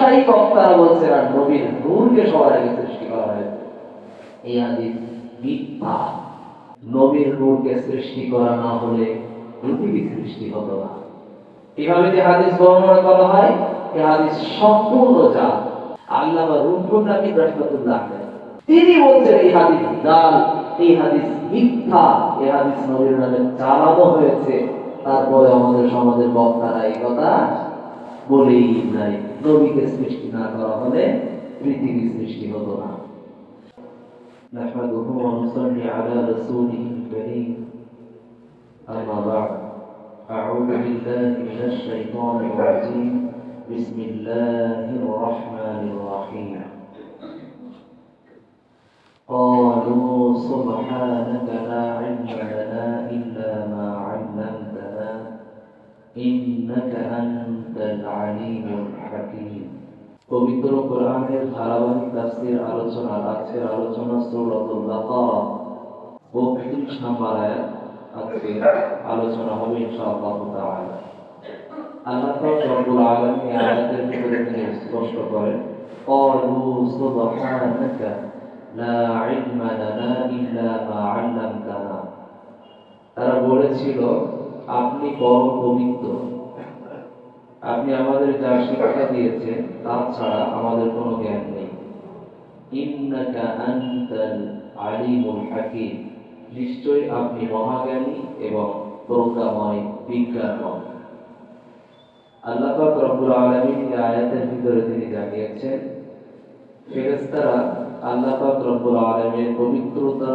ব্যবসায়ী বক্তারা বলছে আর নবীর নূরকে সবার আগে সৃষ্টি করা হয়েছে। এই হাদিস মিথ্যা। নবীর নূরকে সৃষ্টি করা না হলে পৃথিবী সৃষ্টি হতো না। এভাবে যে হাদিস বর্ণনা করা হয়, এই হাদিস সম্পূর্ণ জাল। আল্লামা রুহুল আমিন রাহমাতুল্লাহ তিনি বলছেন এই হাদিস জাল, এই হাদিস মিথ্যা, এই হাদিস নবীর নামে চালানো হয়েছে। তারপরে আমাদের সমাজের বক্তারা এই কথা বলেই যায়, নবীকে সৃষ্টি না করা হলে পৃথিবী সৃষ্টি হতো না। نحمده ونصلي على رسوله الكريم أما بعد أعوذ بالله من الشيطان الرجيم بسم الله الرحمن الرحيم قالوا سبحانك لا علم لنا إلا ما علمتنا إنك أنت العليم الحكيم। পবিত্র কোরআনের ধারাবাহিক তাফসীর আলোচনার আজকের আলোচনা সূরাতুল বাকারা 32 নম্বর আয়াত আজকে আলোচনা হবে ইনশাআল্লাহ তাআলা। আল্লাহ রাব্বুল আলামিন এই আয়াতের ভিতরে তিনি স্পষ্ট করেন, ক্বালু সুবহানাকা লা ইলমা লানা ইল্লা মা আল্লামতানা। তারা বলেছিল আপনি পরম পবিত্র, আপনি আমাদের যা শিক্ষা দিয়েছেন তা ছাড়া আমাদের কোনো জ্ঞান নেই। ইন্নাকা আনতাল আলিমুল হাকীম, নিশ্চয়ই আপনি মহাজ্ঞানী এবং প্রজ্ঞাময় বিজ্ঞানময়। আল্লাহ পাক রব্বুল আলামিন এই আয়াতের ভিতরে তিনি জানিয়েছেন ফেরেশতারা আল্লাহ পাক রব্বুল আলামিনের পবিত্রতা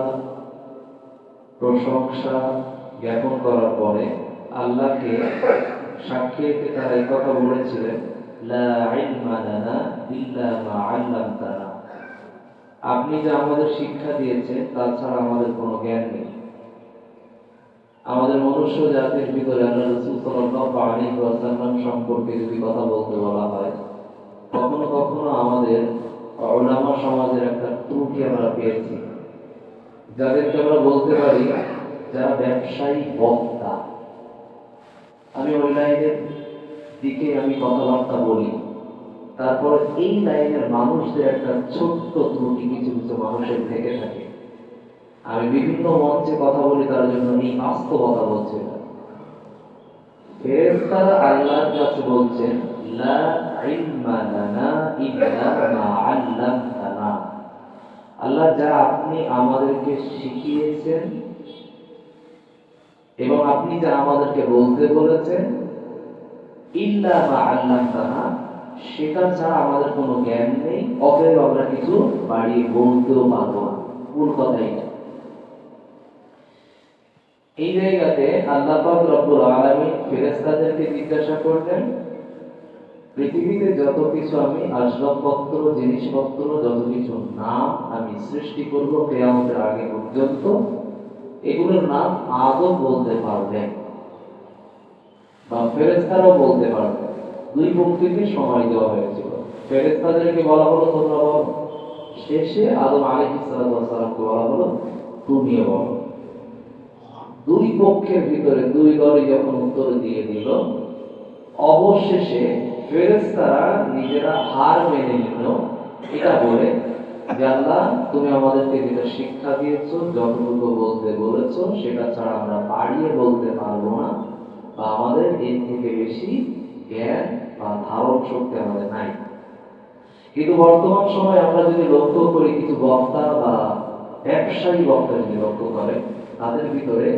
প্রশংসা জ্ঞাপন করার পরে আল্লাহকে সাক্ষী রেখে তারা এই কথা বলেছিলেন, লা ইলমা লানা ইল্লা মা আল্লামতানা, আপনি যা আমাদের শিক্ষা দিয়েছেন তা ছাড়া আমাদের কোনো জ্ঞান নেই। আমাদের মনুষ্য জাতির ভিতরে আল্লাহ রাসূল সাল্লাল্লাহু আলাইহি ওয়াসাল্লাম সম্পর্কে যদি কথা বলতে বলা হয়, কখনো কখনো আমাদের উলামা সমাজের একটা ত্রুটি আমরা পেয়েছি, যাদেরকে আমরা বলতে পারি যারা ব্যবসায়ী বক্তা। আমি ওই লাইনের দিকে আমি কথাবার্তা বলি, তারপর এই লাইনের মানুষদের একটা ছোট্ট ত্রুটি কিছু কিছু মানুষের থেকে থাকে। আমি বিভিন্ন মঞ্চে কথা বলি, তার জন্য এই বাস্তবতা বলছি না। ফেরেশতারা আল্লাহর কাছে বলছেন, লা ইলমা লানা ইল্লা মা আল্লামতানা, আল্লাহ যা আপনি আমাদেরকে শিখিয়েছেন এবং আপনি যা আমাদেরকে বলতে বলেছেন, ইল্লা মা আল্লামতানা, সেটা ছাড়া আমাদের কোনো জ্ঞান নেই, অতএব আমরা কিছু বাড়িয়ে বলতেও পারবো না। মূল কথাই এই জায়গাতে আল্লাহ পাক রব্বুল আলামিন ফেরেশতাদেরকে জিজ্ঞাসা করলেন, পৃথিবীতে যত কিছু আমি আসবাবপত্র জিনিসপত্র যত কিছু নাম আমি সৃষ্টি করব কিয়ামতের আগে পর্যন্ত, এগুলোর নাম আদম বলতে পারবেন বা ফেরেশতারাও বলতে পারবেন। দুই পক্ষকে সময় দেওয়া হয়েছিল। ফেরেশতাদেরকে বলা হলো তোমরা বলো, শেষে আদম আলাইহিস সালামকে বলা হলো তুমিও বলো। দুই পক্ষের ভিতরে দুই দলই যখন উত্তর দিয়ে দিল, অবশেষে ফেরেশতারা নিজেরা হার মেনে নিল, এটা বলে যে আল্লাহ তুমি আমাদেরকে যেটা শিক্ষা দিয়েছো, যতটুকু বলতে বলেছো সেটা ছাড়া আমরা বাড়িয়ে বলতে পারবো না, বা আমাদের এর থেকে বেশি জ্ঞান বা ধারণ শক্তি আমাদের নাই। কিন্তু বর্তমান সময়ে আমরা যদি লক্ষ্য করি, কিছু বক্তা বা ব্যবসায়ী বক্তা যদি লক্ষ্য করে, তাদের ভিতরে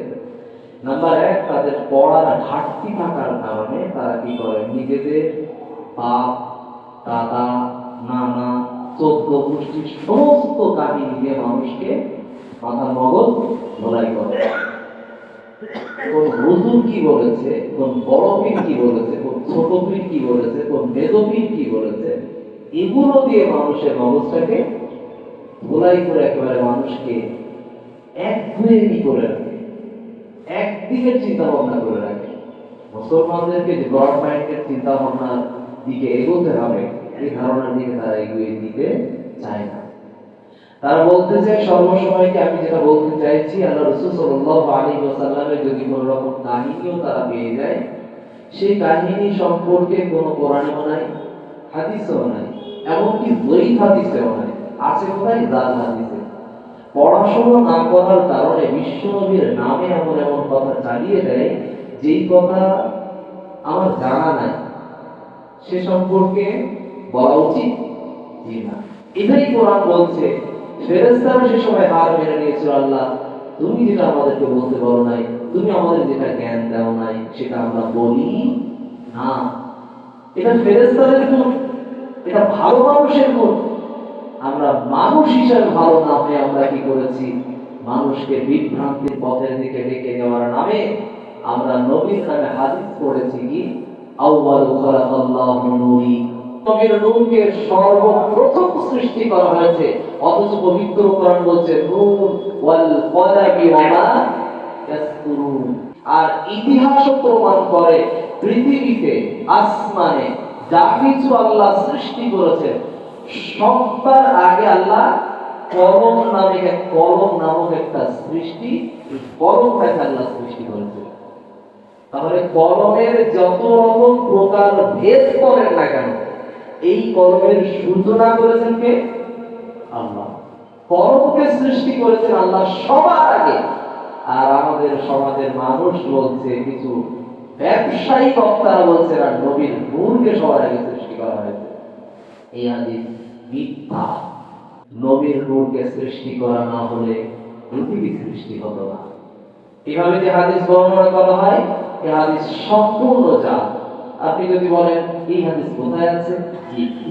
নাম্বার এক, তাদের পড়ার ঘাটতি থাকার কারণে তারা কি করে, নিজেদের বাপ দাদা নানা 14 গোষ্ঠীর সমস্ত কাহিনী দিয়ে মানুষকে মাথার মগজ ধোলাই করে। কোন হুজুর কি বলেছে, কোন বড় পীর কি বলেছে, কোন ছোট পীর কি বলেছে, কোন মেজ পীর কি বলেছে, এগুলো দিয়ে মানুষের মগজটাকে ধোলাই করে একেবারে মানুষকে একঘেয়েমি করে রাখে, একদিকের চিন্তা ভাবনা করে রাখে। মুসলমানদেরকে যে ব্রড মাইন্ডের চিন্তা ভাবনার দিকে এগোতে হবে, এই ধারণার দিকে তারা এগিয়ে দিতে চায় না। তারা বলতে চায় সর্বসময়কে, আমি যেটা বলতে চাইছি, আল্লাহ রাসূল সাল্লাল্লাহু আলাইহি ওয়াসাল্লামের যদি কোনো রকম কাহিনীও তারা পেয়ে যায়, সেই কাহিনী সম্পর্কে কোনো কোরআনেও নাই, হাদিসেও নাই, এমনকি জয়ীফ হাদিসেও নাই। আছে কোথায়? জাল হাদিসে। পড়াশোনা না করার কারণে বিশ্বনবীর নামে এমন এমন কথা চালিয়ে দেয় যেই কথা আমার জানা নাই, সে সম্পর্কে বলা উচিত জি না। এটাই কোরআন বলছে, ফেরেশতারা সে সময় হার মেনে নিয়েছিল, আল্লাহ তুমি যেটা আমাদেরকে বলতে বলো নাই, তুমি আমাদের যেটা জ্ঞান দাও নাই, সেটা আমরা বলি না। এটা ফেরেশতাদের গুণ, এটা ভালো মানুষের গুণ। আমরা মানুষ হিসেবে ভালো না হয়ে আমরা কি করেছি? মানুষকে বিভ্রান্তির পথের দিকে ডেকে নেওয়ার নামে আমরা নবীর নামে হাদিস পড়েছি কি আউয়ালু খালাকাল্লাহু নূরি, নবীর নূরকে সর্বপ্রথম সৃষ্টি করা হয়েছে। অথচ পবিত্র কোরআন বলছে নূর ওয়াল কলামি ওয়া মা ইয়াসতুরুন। আর ইতিহাসও প্রমাণ করে পৃথিবীতে আসমানে যা কিছু আল্লাহ সৃষ্টি করেছেন সবার আগে আল্লাহ কলম নামক একটা সৃষ্টি, কলমটাকে আল্লাহ সৃষ্টি করেছেন। তাহলে কলমের যত রকম প্রকার ভেদ করেন না কেন, এই কলমের সূচনা করেছেন কে? আল্লাহ। কলমকে সৃষ্টি করেছেন আল্লাহ সবার আগে। আর আমাদের সমাজের মানুষ বলছে, কিছু ব্যবসায়ী বক্তারা বলছে না, নবীর নূরকে সবার আগে সৃষ্টি করা হয়েছে। এই হাদিস মিথ্যা। নবীর নূরকে সৃষ্টি করা না হলে পৃথিবী সৃষ্টি হতো না। এভাবে যে হাদিস বর্ণনা করা হয়, এই হাদিস সম্পূর্ণ জাল। আপনি যদি বলেন এই হাদিস কোথায় আছে,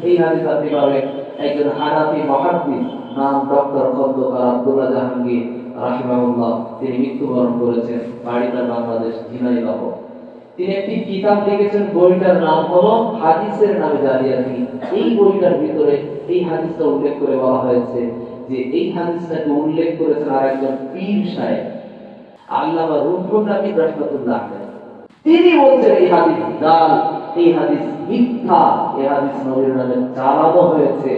এই হাদিস আপনি পাবেন একজন হানাফি মুহাদ্দিস নাম ডক্টর খন্দকার আব্দুল্লাহ জাহাঙ্গীর রাহিমাহুল্লাহ, তিনি মৃত্যুবরণ করেছেন, বাড়ি তার বাংলাদেশ ঝিনাইদহ। তিনি একটি কিতাব লিখেছেন, বইটার নাম হলো হাদিসের নামে জালিয়াতি। এই বইটার ভিতরে এই হাদিসটা উল্লেখ করে বলা হয়েছে যে এই হাদিসটাকে উল্লেখ করেছেন আরেকজন পীর সাহেব আল্লামা রুহুল আমিন রাহমাতুল্লাহ আলাইহি। তিনি বলছেন এই হাদিস জাল, এই হাদিস মিথ্যা, এই হাদিস নবীর নামে চালানো হয়েছে।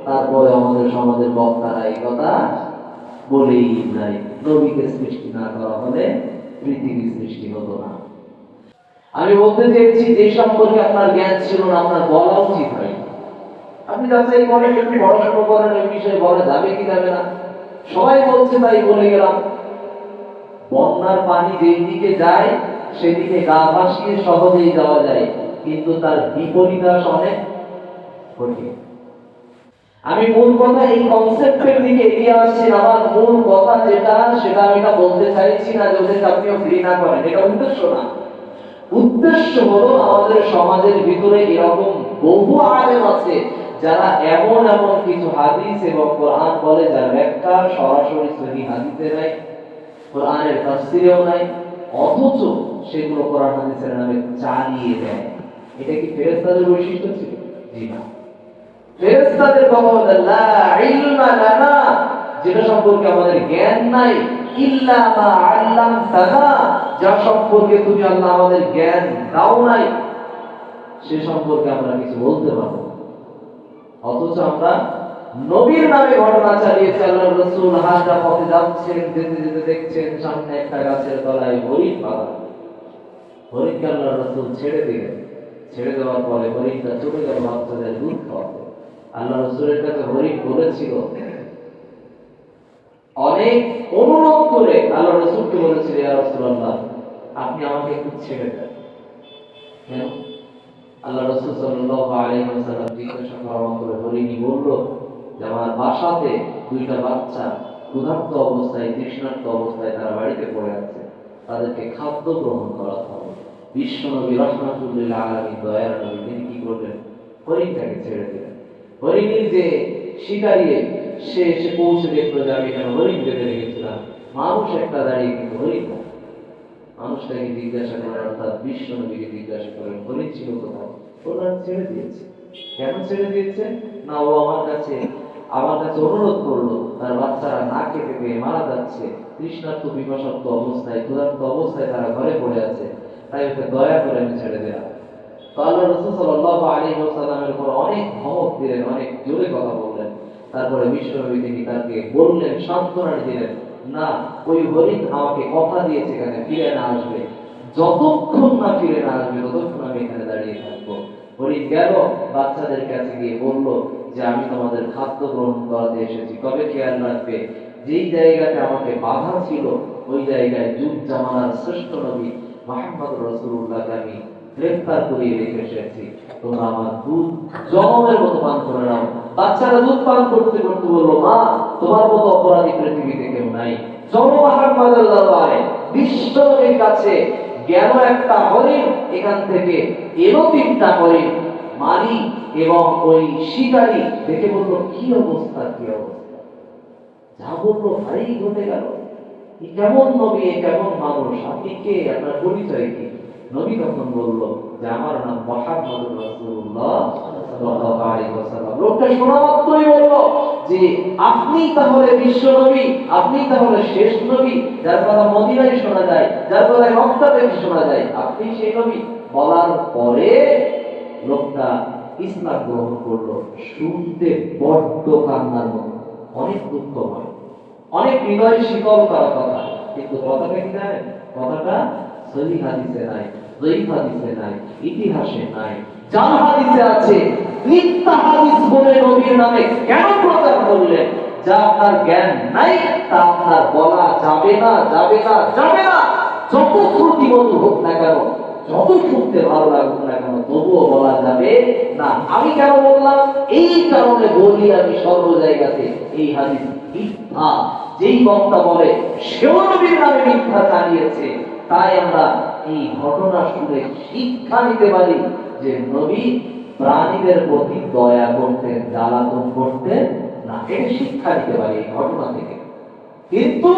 তারপরে আমাদের সমাজের বক্তারা এই কথা বলেই যায়, নবীকে সৃষ্টি না করা হলে পৃথিবী সৃষ্টি হতো না। আমি বলতে চেয়েছি, যে সম্পর্কে আপনার জ্ঞান ছিল না আপনার বলা উচিত হয়। আপনি যাচাই করেন, একটু পড়াশোনা করেন, এই বিষয়ে বলা যাবে কি যাবে না। সবাই বলছে তাই বলে গেলাম। বন্যার পানি যেই দিকে যায় সেদিকে গা ভাসিয়ে সহজেই যাওয়া যায়, কিন্তু তার বিপরীতাস অনেক কঠিন। আমি মূল কথা এই কনসেপ্টের দিকে এগিয়ে আসছি। আমার মূল কথা যেটা, সেটা আমি এটা বলতে চাইছি না যে ওদেরকে আপনিও ঘৃণা করেন, এটা উদ্দেশ্য না। উদ্দেশ্য হলো আমাদের সমাজের ভিতরে এরকম বহু আলেম আছে যারা এমন এমন কিছু হাদিস এবং কোরআন বলে যার ব্যাখ্যা সরাসরি সহিহ হাদিসে নাই, কোরআনের তাফসীরেও নাই, অথচ সেগুলো কোরআন হাদিসের নামে চালিয়ে দেয়। এটা কি ফেরেশতাদের বৈশিষ্ট্য ছিল? জি না। ফেরেশতাদের কথা বলে লা ইলমা লানা, যেটা সম্পর্কে আমাদের জ্ঞান নাই, ইল্লা মা আল্লামতানা, যা সম্পর্কে তুমি আল্লাহ আমাদের জ্ঞান দাও নাই, সে সম্পর্কে আমরা কিছু বলতে পারবো। অথচ আমরা নবীর নামে ঘটনা চালিয়েছি। আল্লাহর রাসূল হাজরা পথে যাচ্ছেন, যেতে যেতে দেখছেন সামনে একটা গাছের তলায় হরিণ বাঁধা। হরিণকে আল্লাহর রাসূল ছেড়ে দিলেন। ছেড়ে দেওয়ার পরে হরিণটা চলে গেল বাচ্চাদের দুধ খাওয়াতে। আল্লাহ রাসূলের কাছে হরিণ বলেছিল, অনেক অনুরোধ করে আল্লাহ রাসূলকে বলেছিল, ইয়া রাসূলুল্লাহ আপনি আমাকে একটু ছেড়ে দেন। কেন? আল্লাহ রাসূল সাল্লাল্লাহু আলাইহি ওয়াসাল্লাম জিজ্ঞাসা করে হরিণী বলল যে আমার বাসাতে দুইটা বাচ্চা ক্ষুধার্ত অবস্থায়, তৃষ্ণার্ত অবস্থায় তারা বাড়িতে পড়ে আছে, তাদেরকে খাদ্য গ্রহণ করাতে হবে। বিশ্বনবী রাহমাতুল লিল আলামিন দয়ার নবী তিনি কি করলেন? হরিণটাকে ছেড়ে দিলেন। হরিণীর যে শিকারী সে এসে পৌঁছে দেখলো যে আমি এখানে হরিণ বেঁধে রেখেছিলাম, মানুষ একটা দাঁড়িয়ে কিন্তু হরিণ না। মানুষটাকে জিজ্ঞাসা করেন, অর্থাৎ বিশ্বনবীকে জিজ্ঞাসা করেন হরিণ ছিল কোথায়? বললেন ছেড়ে দিয়েছে। কেন ছেড়ে দিয়েছে? না, ও আমার কাছে অনুরোধ করলো, তার বাচ্চারা না খেতে পেয়ে মারা যাচ্ছে, তৃষ্ণার্ত পিপাসার্ত অবস্থায়, ক্ষুধার্ত অবস্থায় তারা ঘরে পড়ে আছে, তাই ওকে দয়া করে আমি ছেড়ে দিলাম। তো আল্লাহ রাসূল সাল্লাল্লাহু আলাইহি ওয়াসাল্লামের উপর অনেক ধমক দিলেন, অনেক জোরে কথা বললেন। তারপরে বিশ্বনবী তিনি তাকে বললেন, সান্ত্বনা দিলেন, না, ওই হরিণ আমাকে কথা দিয়েছে এখানে ফিরে না আসবে, যতক্ষণ না ফিরে না আসবে ততক্ষণ আমি এখানে দাঁড়িয়ে থাকবো। হরিণ গেল বাচ্চাদের কাছে গিয়ে বলল যে আমি তোমাদের খাদ্য গ্রহণ করাতে এসেছি, তবে খেয়াল রাখবে যেই জায়গাতে আমাকে বাধা ছিল ওই জায়গায় যুগ জামানার শ্রেষ্ঠ নবী মুহাম্মদ রাসূলুল্লাহকে আমি গ্রেফতার করিয়ে রেখে এসেছি, তোমরা আমার দুধ জনমের মতো পান করে নাও। বাচ্চারা দুধ পান করতে করতে বললো, মা তোমার মতো অপরাধী পৃথিবীতে কেউ নাই। জনম মুহাম্মদের দরবারে বিশ্ব নবীর কাছে গেল একটা হরিণ, এখান থেকে এলো তিনটা হরিণ। মালি এবং ওই শিকারী দেখে বললো, কি অবস্থা, কি অবস্থা। যা বললো ভাই ঘটে গেল, কেমন নবী, কেমন মানুষ, আপনি কে, আপনার পরিচয় কি? নবী তখন বলল যে আমার নাম মুহাম্মদুর রাসূলুল্লাহ সাল্লাল্লাহু আলাইহি ওয়াসাল্লাম। লোকটা শোনা মাত্রই বলল যে আপনি তাহলে বিশ্ব নবী, আপনি তাহলে শেষ নবী, যার কথা মদিনায় শোনা যায়, যার কথা মক্কা থেকে শোনা যায়, আপনি সেই নবী। বলার পরে লোকটা ইসলাম গ্রহণ করলো। শুনতে বড্ড কান্নার মতো, অনেক দুঃখময়, অনেক হৃদয় শীতল করা কথা, কিন্তু কথাটা কি জানেন? কথাটা সহিহ হাদিসে নাই, যঈফ হাদিসে নাই, ইতিহাসে নাই। জাল হাদিসে আছে। মিথ্যা হাদিস বলে নবীর নামে কেন প্রচার করলেন? যা আপনার জ্ঞান নাই তা আপনার বলা যাবে না, যাবে না, যাবে না। যত শ্রুতিমধুর হোক না কেন, যত শুনতে ভালো লাগুক না কেন, তবুও বলা যাবে না। আমি কেন বললাম? এই কারণে বলি আমি সর্ব জায়গাতে এই হাদিস মিথ্যা। যেই বক্তা বলে সেও নবীর নামে মিথ্যা চালিয়েছে। তাই আমরা এই ঘটনা শুনে শিক্ষা নিতে পারি যে নবী প্রাণীদের প্রতি দয়া করতেন, জ্বালাতন করতেন না। এটা শিক্ষা নিতে পারি এই ঘটনা থেকে। কিন্তু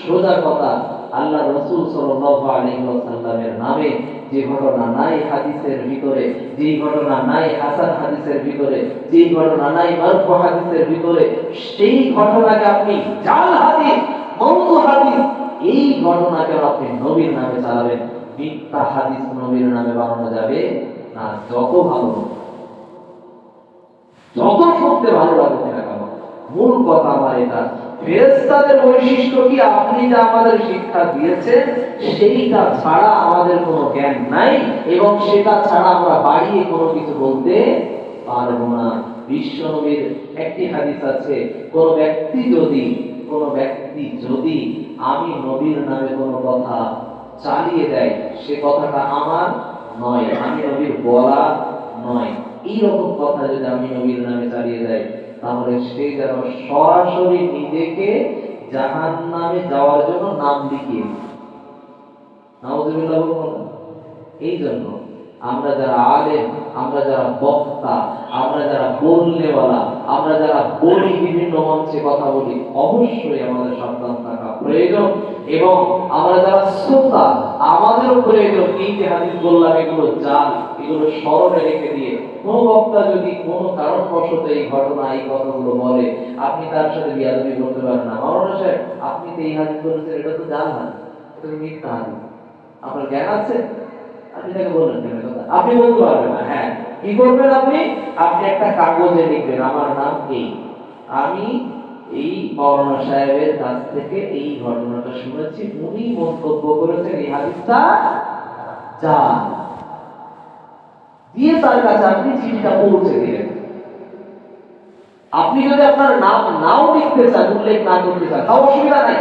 সোজা কথা, আল্লাহ রাসূল সাল্লাল্লাহু আলাইহি ওয়াসাল্লামের নামে যে ঘটনা নাই হাদিসের ভিতরে, যেই ঘটনা নাই হাসান হাদিসের ভিতরে, যেই ঘটনা নাই মারফু হাদিসের ভিতরে, সেই ঘটনাকে আপনি জাল হাদিস, মাউযু হাদিস, এই ঘটনাকে আপনি নবীর নামে চালাবেন। মিথ্যা হাদিস নবীর নামে বানানো যাবে না। যত ভালো, যত শুনতে ভালো লাগবে না কেন, মূল কথা আমার এটা, ফেরেশতাদের বৈশিষ্ট্য কি আপনি যা আমাদের শিক্ষা দিয়েছেন সেইটা ছাড়া আমাদের কোনো জ্ঞান নাই, এবং সেটা ছাড়া আমরা বাড়িয়ে কোনো কিছু বলতে পারবো না। বিশ্ব নবীর একটি হাদিস আছে, কোন ব্যক্তি যদি আমি নবীর নামে কোনো কথা চালিয়ে দেয়, সে কথাটা আমার নয়, আমি নবীর বলা নয়, এইরকম কথা যদি আমি নবীর নামে চালিয়ে দেয়, তাহলে সে যেন সরাসরি নিজেকে জাহান্নামে যাওয়ার জন্য নাম লিখিয়ে দিবে। নাউযুবিল্লাহ। এই জন্য আমরা যারা আলেম, আমরা যারা বক্তা, আমরা যারা বলনেওয়ালা, আমরা যারা বলি, বিভিন্ন মঞ্চে কথা বলি, অবশ্যই আমাদের সাবধান থাকা প্রয়োজন। এবং আমরা যারা শ্রোতা, আমাদেরও প্রয়োজন এই যে হাদিস বললাম এগুলো জান, এগুলো স্মরণে রেখে দিয়ে কোন বক্তা যদি কোনো কারণবশত এই ঘটনা, এই কথাগুলো বলে, আপনি তার সাথে বিয়াদবি করতে পারেন না। মাওলানা সাহেব, আপনি তো এই হাদিস বলেছেন, এটা তো জাল হাদিস, এটা তো মিথ্যা হাদিস, আপনার জ্ঞান আছে? আপনি তাকে বললেন কেন কথা? আপনি বলতে পারবেন না। হ্যাঁ, কি করবেন আপনি? আপনি একটা কাগজে লিখবেন, আমার নাম এই, আমি এই মাওলানা সাহেবের কাছ থেকে এই ঘটনাটা শুনেছি, উনি মন্তব্য করেছেন এই হাদিসটা জাল, দিয়ে তার কাছে আপনি চিঠিটা পৌঁছে দিলেন। আপনি যদি আপনার নাম নাও লিখতে চান, উল্লেখ না করতে চান, তাও অসুবিধা নাই,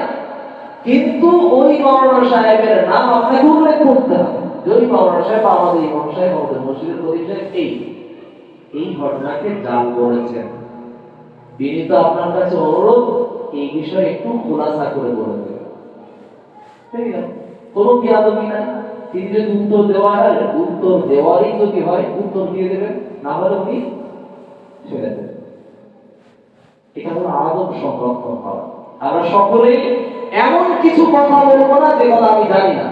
কিন্তু ওই মাওলানা সাহেবের নাম আপনাকে উল্লেখ করতে হবে। যদি মাওলানা সাহেব, আমাদের ইমাম সাহেব, আমাদের মসজিদের খতিব সাহেব এই ঘটনাকে জাল বলেছেন, বিনীত আপনার কাছে অনুরোধ এই বিষয়ে একটু খোলাসা করে বলে দেবেন। ঠিক আছে? কোনো বিয়াদবি নাই। তিনি যদি উত্তর দেওয়ারই যদি হয়, উত্তর দিয়ে দেবেন, না হলে উনি ছেড়ে দেবেন। এটা হলো আদব সংরক্ষণ করা। আমরা সকলেই এমন কিছু কথা বলবো না যে কথা আমি জানি না।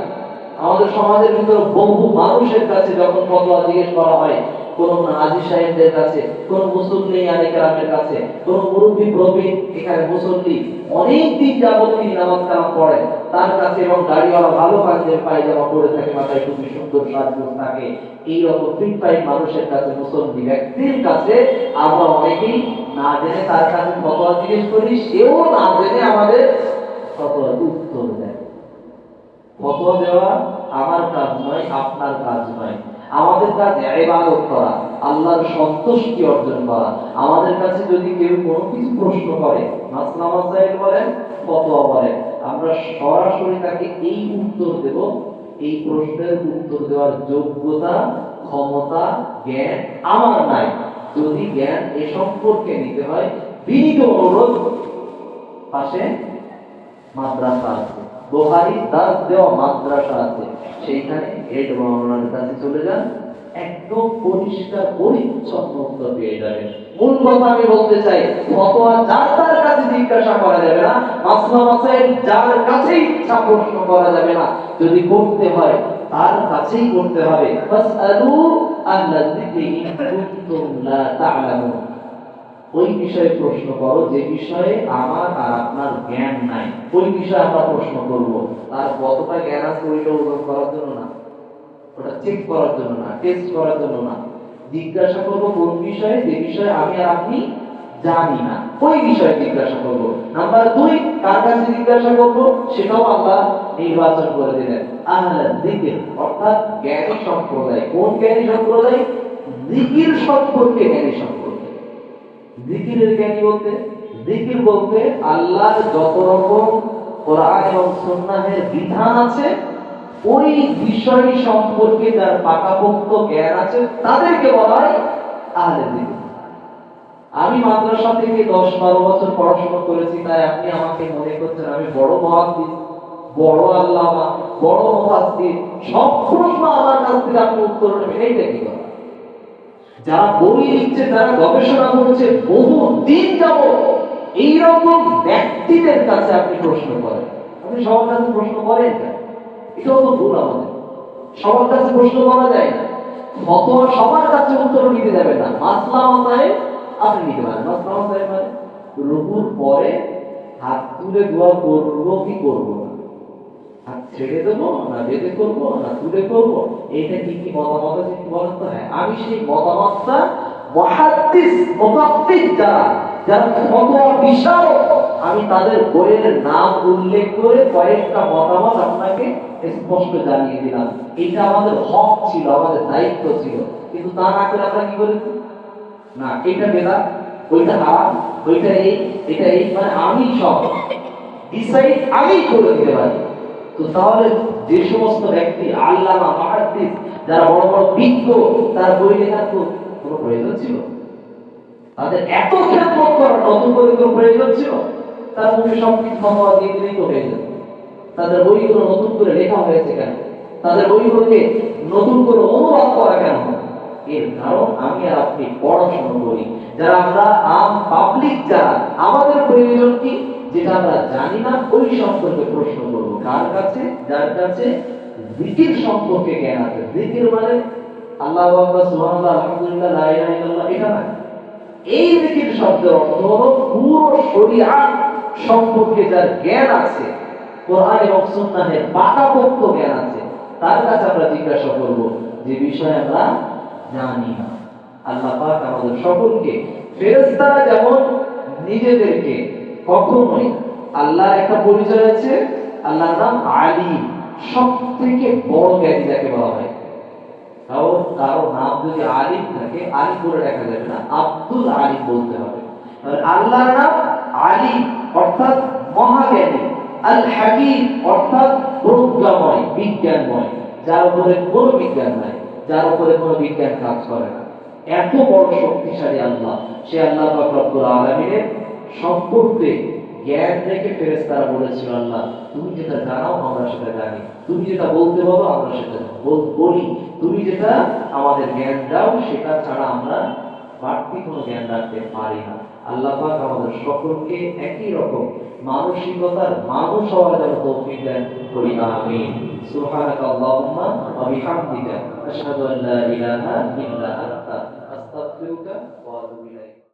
আমাদের সমাজের ভিতরে বহু মানুষের কাছে যখন ফতোয়া জিজ্ঞেস করা হয়, কোন হাজী সাহেবদের কাছে, কোন মুসল্লি আলেকেরামের কাছে, কোন মুরব্বী প্রবীণ, এখানে মুসল্লি অনেক দিন যাবত তিনি নামাজ কালাম পড়েন, তার কাছে, এবং গাড়িওয়ালা ভালো পাঞ্জাবি পায়জামা পরে থাকে, মাথায় টুপি, সুন্দর সাজগোজ থাকে, এইরকম ফিটফাইট মানুষের কাছে, মুসল্লি ব্যক্তির কাছে আমরা অনেকেই না জেনে তার কাছে ফতোয়া জিজ্ঞেস করি, সেও না জেনে আমাদের ফতোয়ার উত্তর দেয়। ফতোয়া দেওয়া আমার কাজ নয়, আপনার কাজ নয়। আমাদের কাছে ইবাদত করা, আল্লাহর সন্তুষ্টি অর্জন করা। আমাদের কাছে যদি কেউ কোনো কিছু প্রশ্ন করে, মাসলা মাসাইল বলেন, ফতোয়া বলেন, আমরা সরাসরি তাকে এই উত্তর দেব। এই প্রশ্নের উত্তর দেওয়ার যোগ্যতা, ক্ষমতা, জ্ঞান আমার নাই। যদি জ্ঞান এ সম্পর্কে নিতে হয়, বিনীত অনুরোধ, পাশে মাদ্রাসা আছে, বুখারী দাস দেওয়া মাদ্রাসা আছে, সেইখানে হেড মাওলানার কাছে চলে যান, একদম পরিষ্কার পরিচ্ছন্ন উত্তর পেয়ে যাবেন। মূল কথা আমি বলতে চাই, ফতোয়া যার তার কাছে জিজ্ঞাসা করা যাবে না, মাসলা মাসাইল যার কাছেই ইচ্ছা প্রশ্ন করা যাবে না। যদি করতে হয় তার কাছেই করতে হবে। ফাসআলু আহলা যিকরি ইন কুনতুম লা তা'লামুন। ওই বিষয়ে প্রশ্ন করো যে বিষয়ে আমার আর আপনার জ্ঞান নাই, ওই বিষয়ে আমরা প্রশ্ন করব। তার কতটা জ্ঞান আছে ওইটা ওজন করার জন্য না, ওটা চেক করার জন্য না, টেস্ট করার জন্য না। জিজ্ঞাসা করব কোন বিষয়ে, যে বিষয়ে আমি আর আপনি জানি না, ওই বিষয়ে জিজ্ঞাসা করব। নাম্বার 2, কার কাছে জিজ্ঞাসা করব সেটাও আল্লাহ নির্বাচন করে দিলেন, আহলে যিকির, অর্থাৎ জ্ঞানী সম্প্রদায়। কোন জ্ঞানী সম্প্রদায়? যিকির সম্পর্কে জ্ঞানী সম্প্রদায়। জিকিরের জ্ঞানী বলতে, জিকির বলতে আল্লাহর যত রকম কোরআন এবং সুন্নাহের বিধান আছে, ওই বিষয় সম্পর্কে যার পাকাপোক্ত জ্ঞান আছে তাদেরকে বলা হয় আহলে জিকির। আমি মাদ্রাসা থেকে 10-12 বছর পড়াশোনা করেছি, তাই আপনি আমাকে মনে করছেন আমি বড় মুহাদ্দিস, বড় আল্লামা, বড় মুফাসসির, সব প্রশ্ন আমার কাছ থেকে আপনি উত্তর নেবেন, এইটা কি কথা? যারা বই লিখছে, যারা গবেষণা করছে বহু দিন যাবত, এইরকম ব্যক্তিদের কাছে আপনি প্রশ্ন করেন। আপনি সবার কাছে প্রশ্ন করেন না, এটাও তো ভুল আমাদের। সবার কাছে প্রশ্ন করা যায় না। ফতোয়া সবার কাছে উত্তর নিতে যাবে না। মাসলা মাসাইল আপনি নিতে পারেন। মাসলা মাসাইল মানে রুকুর পরে হাত তুলে দোয়া করবো কি করবো না, হাত ছেড়ে দেবো না বেঁধে করবো না তুলে করবো, এইটা কি কি মতামত আছে কি বলেন তো? হ্যাঁ, আমি সেই মতামতটা মুহাদ্দিস মুফাক্কিহ যারা ফতোয়া বিশারদ, আমি তাদের বইয়ের নাম উল্লেখ করে কয়েকটা মতামত আপনাকে স্পষ্ট জানিয়ে দিলাম। এটা আমাদের হক ছিল, আমাদের দায়িত্ব ছিল, কিন্তু তা না করে আমরা কি করেছি? না, এটা বেদা, ওইটা হারাম, ওইটা এই, এটা এই, মানে আমি সব ডিসাইড আমি করে দিতে পারি। তো তাহলে যে সমস্ত ব্যক্তি আল্লামা মুহাদ্দিস, যারা বড় বড় বিজ্ঞ, তার বই লেখার তো কোনো প্রয়োজন ছিল? তাদের এত খেদমত করার নতুন করে কোনো প্রয়োজন ছিল? তার মুখে সবকিছু ফতোয়া দিয়ে দিলেই তো হয়ে যেত। তাদের বইগুলো নতুন করে লেখা হয়েছে কেন? তাদের বইগুলোকে নতুন করে অনুবাদ করা কেন? এর কারণ আমি আর আপনি পড়াশোনা করি। যারা আমরা আম পাবলিক, যারা আমাদের প্রয়োজন কি? যেটা আমরা জানি না ওই সম্পর্কে প্রশ্ন করব। কার কাছে? যার কাছে জিকির সম্পর্কে জ্ঞান আছে। জিকির মানে আল্লাহু আকবার, সুবহানাল্লাহ, আলহামদুলিল্লাহ, লা ইলাহা ইল্লাল্লাহ, এটা না। এই জিকির শব্দের অর্থ হলো পুরো শরীয়ত সম্পর্কে যার জ্ঞান আছে, কোরআন এবং সুন্নাহের পাকাপোক্ত জ্ঞান আছে, তার কাছে আমরা জিজ্ঞাসা করব যে বিষয়ে আমরা জানি না। আল্লাহ পাক আমাদের সকলকে, ফেরেশতারা যেমন নিজেদেরকে কখনোই, আল্লাহর একটা পরিচয় আছে, আল্লাহর নাম আলিম, সবথেকে বড় জ্ঞানী যাকে বলা হয়। কারো নাম যদি আলিম থাকে, আলিম বলে দেখা যাবে না, আব্দুল আলিম বলতে হবে। আল্লাহর নাম আলিম অর্থাৎ মহাজ্ঞানী, আল হাকিম অর্থাৎ প্রজ্ঞাময়, বিজ্ঞানময়, যার উপরে কোনো বিজ্ঞান নাই, যার উপরে কোনো বিজ্ঞান কাজ করে না। এত বড় শক্তিশালী আল্লাহ, সে আল্লাহ পাক রব্বুল আলামিনের সম্পর্কে জ্ঞান রেখে ফেরেশতারা বলেছিল, আল্লাহ তুমি যেটা জানাও আমরা সেটা জানি, তুমি যেটা বলতে বলো আমরা সেটা বলি, তুমি যেটা আমাদের জ্ঞান দাও সেটা ছাড়া আমরা বাড়তি কোনো জ্ঞান রাখতে পারি না। আল্লাহ পাক আমাদের সকলকে একই রকম মানসিকতার মানুষ হওয়ার জন্য তৌফিক দান করি, আমিন। সুবহানাকাল্লাহুম্মা ওয়া বিহামদিকা আশহাদু আল্লা ইলাহা ইল্লা আনতা আস্তাগফিরুকা